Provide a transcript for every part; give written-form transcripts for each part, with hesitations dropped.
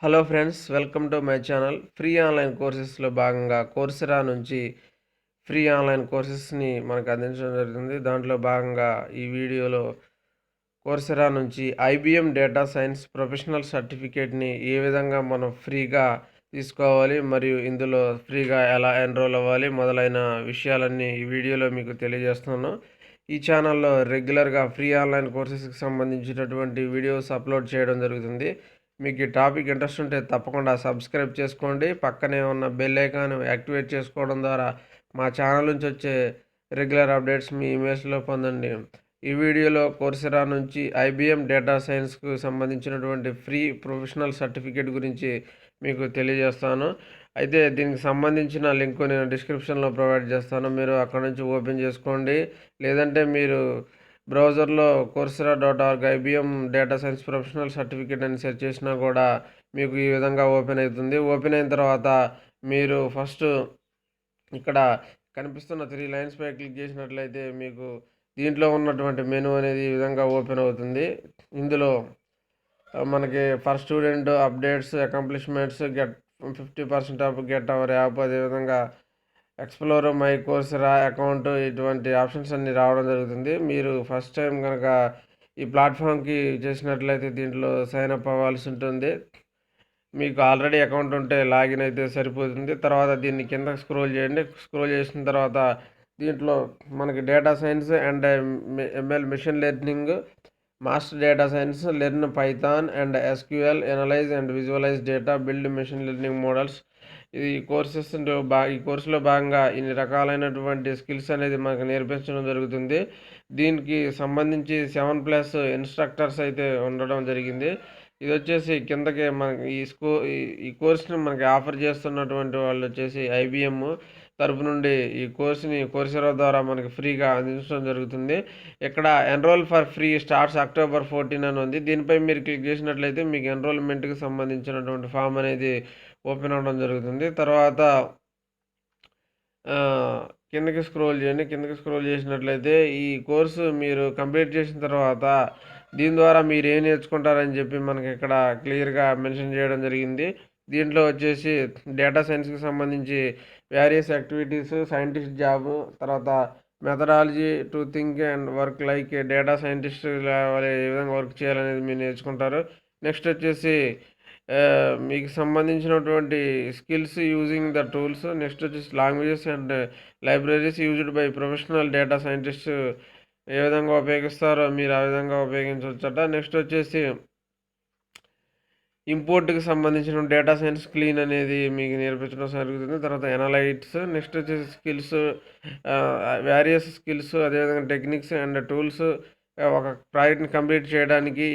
Hello friends, welcome to my channel. Free online కోర్సెస్లో భాగంగా Coursera నుంచి ఫ్రీ ఆన్లైన్ కోర్సెస్ని మనకు అందించడం జరుగుతుంది. దాంట్లో భాగంగా ఈ వీడియోలో కోర్సెరా నుంచి IBM డేటా సైన్స్ ప్రొఫెషనల్ సర్టిఫికేట్ని ఏ విధంగా మనం ఫ్రీగా తీసుకోవాలి, మరియు ఇందులో ఫ్రీగా ఎలా ఎన్రోల్ అవ్వాలి మొదలైన విషయాలన్నీ ఈ వీడియోలో మీకు తెలియజేస్తున్నాను. ఈ ఛానల్లో రెగ్యులర్గా ఫ్రీ ఆన్లైన్ కోర్సెస్కి సంబంధించినటువంటి వీడియోస్ అప్లోడ్ చేయడం జరుగుతుంది. మీకు ఈ టాపిక్ ఇంట్రెస్ట్ ఉంటే తప్పకుండా సబ్స్క్రైబ్ చేసుకోండి. పక్కనే ఉన్న బెల్ ఐకాన్ యాక్టివేట్ చేసుకోవడం ద్వారా మా ఛానల్ నుంచి వచ్చే రెగ్యులర్ అప్డేట్స్ మీ ఇమెయిల్స్లో పొందండి. ఈ వీడియోలో కోర్సెరా నుంచి IBM డేటా సైన్స్కు సంబంధించినటువంటి ఫ్రీ ప్రొఫెషనల్ సర్టిఫికేట్ గురించి మీకు తెలియజేస్తాను. అయితే దీనికి సంబంధించిన లింక్ నేను డిస్క్రిప్షన్లో ప్రొవైడ్ చేస్తాను. మీరు అక్కడ నుంచి ఓపెన్ చేసుకోండి. లేదంటే మీరు బ్రౌజర్లో coursera.org IBM data science professional certificate అని సెర్చ్ చేసినా కూడా మీకు ఈ విధంగా ఓపెన్ అవుతుంది. ఓపెన్ అయిన తర్వాత మీరు ఫస్ట్ ఇక్కడ కనిపిస్తున్న 3 లైన్స్ పై క్లిక్ చేసినట్లయితే మీకు దీంట్లో ఉన్నటువంటి మెనూ అనేది ఈ విధంగా ఓపెన్ అవుతుంది. ఇందులో మనకి for student updates, accomplishments, get 50% of, get our app, అదేవిధంగా ఎక్స్ప్లోర్ మై కోర్సెరా అకౌంట్, ఇటువంటి ఆప్షన్స్ అన్నీ రావడం జరుగుతుంది. మీరు ఫస్ట్ టైం కనుక ఈ ప్లాట్ఫామ్కి చేసినట్లయితే దీంట్లో సైన్ అప్ అవ్వాల్సి ఉంటుంది. మీకు ఆల్రెడీ అకౌంట్ ఉంటే లాగిన్ అయితే సరిపోతుంది. తర్వాత దీన్ని కిందకి స్క్రోల్ చేయండి. స్క్రోల్ చేసిన తర్వాత దీంట్లో మనకి data science and ML machine learning, master data science, learn Python and SQL, analyse and visualise data, build machine learning models. ఇది ఈ కోర్సులో భాగంగా ఇన్ని రకాలైనటువంటి స్కిల్స్ అనేది మనకు నేర్పించడం జరుగుతుంది. దీనికి సంబంధించి 7+ ఇన్స్ట్రక్టర్స్ అయితే ఉండడం జరిగింది. ఇది వచ్చేసి కిందకి మనకి ఈ కోర్సుని మనకి ఆఫర్ చేస్తున్నటువంటి వాళ్ళు వచ్చేసి IBM తరపు నుండి ఈ కోర్సుని కోర్సెరా ద్వారా మనకి ఫ్రీగా అందించడం జరుగుతుంది. ఇక్కడ enrol for free starts October 14 అని ఉంది. దీనిపై మీరు క్లిక్ చేసినట్లయితే మీకు ఎన్రోల్మెంట్కి సంబంధించినటువంటి ఫామ్ అనేది ఓపెన్ అవ్వడం జరుగుతుంది. తర్వాత కిందకి స్క్రోల్ చేయండి. కిందకి స్క్రోల్ చేసినట్లయితే ఈ కోర్సు మీరు కంప్లీట్ చేసిన తర్వాత దీని ద్వారా మీరు ఏం నేర్చుకుంటారని చెప్పి మనకి ఇక్కడ క్లియర్గా మెన్షన్ చేయడం జరిగింది. దీంట్లో వచ్చేసి డేటా సైన్స్కి సంబంధించి వేరియస్ యాక్టివిటీస్, సైంటిస్ట్ జాబ్, తర్వాత methodology to think and work like data scientist ఏ విధంగా వర్క్ చేయాలనేది మీరు నేర్చుకుంటారు. నెక్స్ట్ వచ్చేసి మీకు సంబంధించినటువంటి skills using the tools. Next వచ్చేసి languages and libraries used by professional data scientist ఏ విధంగా ఉపయోగిస్తారో మీరు ఆ విధంగా ఉపయోగించవచ్చట. నెక్స్ట్ వచ్చేసి ఇంపోర్ట్కి సంబంధించిన డేటా సైన్స్ క్లీన్ అనేది మీకు నేర్పించడం జరుగుతుంది. తర్వాత ఎనలైట్స్, నెక్స్ట్ వచ్చేసి స్కిల్స్, వేరియస్ స్కిల్స్, అదేవిధంగా టెక్నిక్స్ అండ్ టూల్స్, ఒక ప్రాజెక్ట్ని కంప్లీట్ చేయడానికి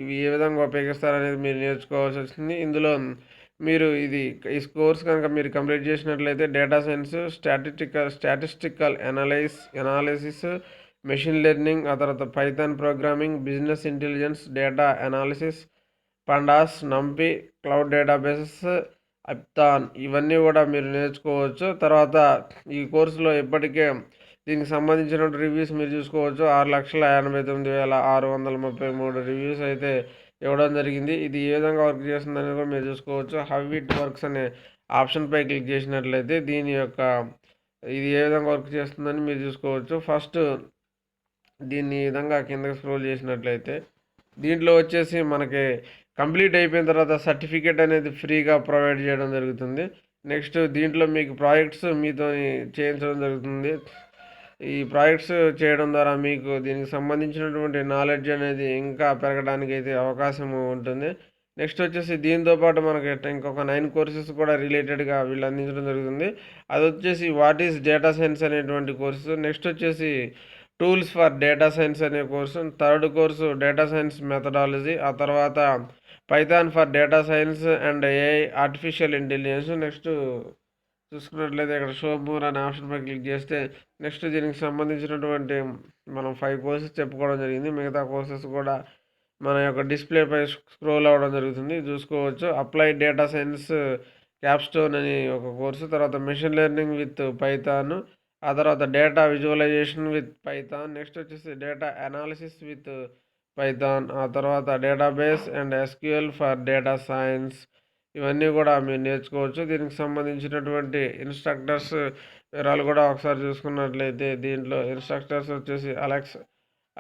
ఇవి ఏ విధంగా ఉపయోగిస్తారనేది మీరు నేర్చుకోవాల్సి వస్తుంది. ఇందులో మీరు ఈ కోర్స్ కనుక మీరు కంప్లీట్ చేసినట్లయితే data science, statistical analysis, machine learning, ఆ తర్వాత Python programming, business intelligence, data analysis, pandas, NumPy, cloud databases, అప్తాన్, ఇవన్నీ కూడా మీరు నేర్చుకోవచ్చు. తర్వాత ఈ కోర్సులో ఇప్పటికే దీనికి సంబంధించిన రివ్యూస్ మీరు చూసుకోవచ్చు. 6,89,633 రివ్యూస్ అయితే ఇవ్వడం జరిగింది. ఇది ఏ విధంగా వర్క్ చేస్తుందని కూడా మీరు చూసుకోవచ్చు. హౌ ఇట్ వర్క్స్ అనే ఆప్షన్పై క్లిక్ చేసినట్లయితే ఇది ఏ విధంగా వర్క్ చేస్తుందని మీరు చూసుకోవచ్చు. ఫస్ట్ దీన్ని ఈ విధంగా కిందకి స్క్రోల్ చేసినట్లయితే దీంట్లో వచ్చేసి మనకి కంప్లీట్ అయిపోయిన తర్వాత సర్టిఫికేట్ అనేది ఫ్రీగా ప్రొవైడ్ చేయడం జరుగుతుంది. నెక్స్ట్ దీంట్లో మీకు ప్రాజెక్ట్స్ మీతో చేయించడం జరుగుతుంది. ఈ ప్రాజెక్ట్స్ చేయడం ద్వారా మీకు దీనికి సంబంధించినటువంటి నాలెడ్జ్ అనేది ఇంకా పెరగడానికి అయితే అవకాశం ఉంటుంది. నెక్స్ట్ వచ్చేసి దీంతో పాటు మనకి ఇంకొక 9 కోర్సెస్ కూడా రిలేటెడ్గా వీళ్ళు అందించడం జరుగుతుంది. అది వచ్చేసి వాట్ ఈస్ డేటా సైన్స్ అనేటువంటి కోర్సు. నెక్స్ట్ వచ్చేసి టూల్స్ ఫర్ డేటా సైన్స్ అనే course. Third course data science methodology. ఆ తర్వాత Python for data science and AI artificial intelligence. Next చూసుకున్నట్లయితే ఇక్కడ షో మోర్ అనే ఆప్షన్పై క్లిక్ చేస్తే నెక్స్ట్ దీనికి సంబంధించినటువంటి మనం 5 కోర్సెస్ చెప్పుకోవడం జరిగింది. మిగతా కోర్సెస్ కూడా మన యొక్క డిస్ప్లేపై స్క్రోల్ అవ్వడం జరుగుతుంది, చూసుకోవచ్చు. అప్లైడ్ డేటా సైన్స్ క్యాప్స్టోన్ అని ఒక కోర్సు, తర్వాత మెషిన్ లెర్నింగ్ విత్ పైథాన్, ఆ తర్వాత data visualisation with Python, next వచ్చేసి డేటా అనాలిసిస్ విత్ పైథాన్, ఆ తర్వాత database and SQL for data science, ఇవన్నీ కూడా మీరు నేర్చుకోవచ్చు. దీనికి సంబంధించినటువంటి ఇన్స్ట్రక్టర్స్ వివరాలు కూడా ఒకసారి చూసుకున్నట్లయితే దీంట్లో ఇన్స్ట్రక్టర్స్ వచ్చేసి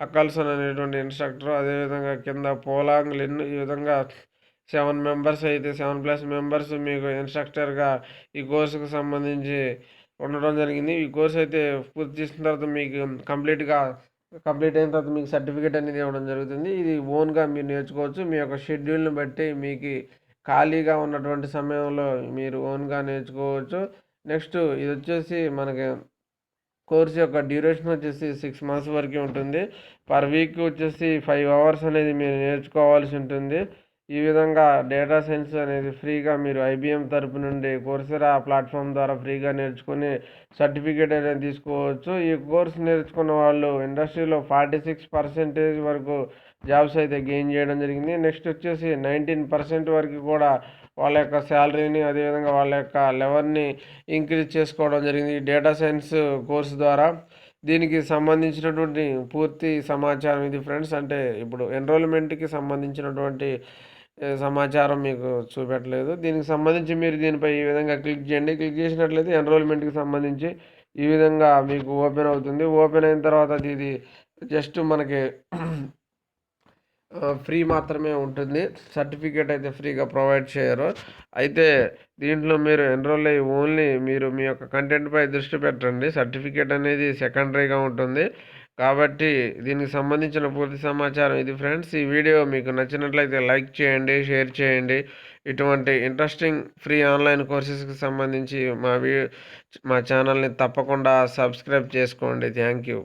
అకల్సన్ అనేటువంటి ఇన్స్ట్రక్టర్, అదేవిధంగా కింద పోలాంగ్ లిన్, ఈ విధంగా 7 మెంబర్స్ అయితే 7+ మెంబర్స్ మీకు ఇన్స్ట్రక్టర్గా ఈ కోర్సుకు సంబంధించి ఉండడం జరిగింది. ఈ కోర్స్ అయితే పూర్తి చేసిన తర్వాత మీకు కంప్లీట్ అయిన తర్వాత మీకు సర్టిఫికేట్ అనేది ఇవ్వడం జరుగుతుంది. ఇది ఓన్గా మీరు నేర్చుకోవచ్చు. మీ యొక్క షెడ్యూల్ని బట్టి మీకు ఖాళీగా ఉన్నటువంటి సమయంలో మీరు ఓన్గా నేర్చుకోవచ్చు. నెక్స్ట్ ఇది వచ్చేసి మనకి కోర్స్ యొక్క డ్యూరేషన్ వచ్చేసి 6 మంత్స్ వరకు ఉంటుంది. పర్ వీక్ వచ్చేసి 5 అవర్స్ అనేది మీరు నేర్చుకోవాల్సి ఉంటుంది. ఈ విధంగా డేటా సైన్స్ అనేది ఫ్రీగా మీరు IBM తరపు నుండి కోర్సెరా ప్లాట్ఫామ్ ద్వారా ఫ్రీగా నేర్చుకుని సర్టిఫికేట్ అనేది తీసుకోవచ్చు. ఈ కోర్స్ నేర్చుకున్న వాళ్ళు ఇండస్ట్రీలో 46% వరకు జాబ్స్ అయితే గెయిన్ చేయడం జరిగింది. నెక్స్ట్ వచ్చేసి 19% వరకు కూడా వాళ్ళ యొక్క శాలరీని, అదేవిధంగా వాళ్ళ యొక్క లెవెల్ని ఇంక్రీజ్ చేసుకోవడం జరిగింది ఈ డేటా సైన్స్ కోర్సు ద్వారా. దీనికి సంబంధించినటువంటి పూర్తి సమాచారం ఇది ఫ్రెండ్స్. అంటే ఇప్పుడు ఎన్రోల్మెంట్కి సంబంధించినటువంటి సమాచారం మీకు చూపెట్టలేదు. దీనికి సంబంధించి మీరు దీనిపై ఈ విధంగా క్లిక్ చేయండి. క్లిక్ చేసినట్లయితే ఎన్రోల్మెంట్కి సంబంధించి ఈ విధంగా మీకు ఓపెన్ అవుతుంది. ఓపెన్ అయిన తర్వాత ఇది జస్ట్ మనకి ఫ్రీ మాత్రమే ఉంటుంది. సర్టిఫికేట్ అయితే ఫ్రీగా ప్రొవైడ్ చేయరు. అయితే దీంట్లో మీరు ఎన్రోల్ అయ్యి ఓన్లీ మీరు మీ యొక్క కంటెంట్పై దృష్టి పెట్టండి. సర్టిఫికేట్ అనేది సెకండరీగా ఉంటుంది. కాబట్టి దీనికి సంబంధించిన పూర్తి సమాచారం ఇది ఫ్రెండ్స్. ఈ వీడియో మీకు నచ్చినట్లయితే లైక్ చేయండి, షేర్ చేయండి. ఇటువంటి ఇంట్రెస్టింగ్ ఫ్రీ ఆన్లైన్ కోర్సెస్కి సంబంధించి మా ఛానల్ని తప్పకుండా సబ్స్క్రైబ్ చేసుకోండి. Thank you.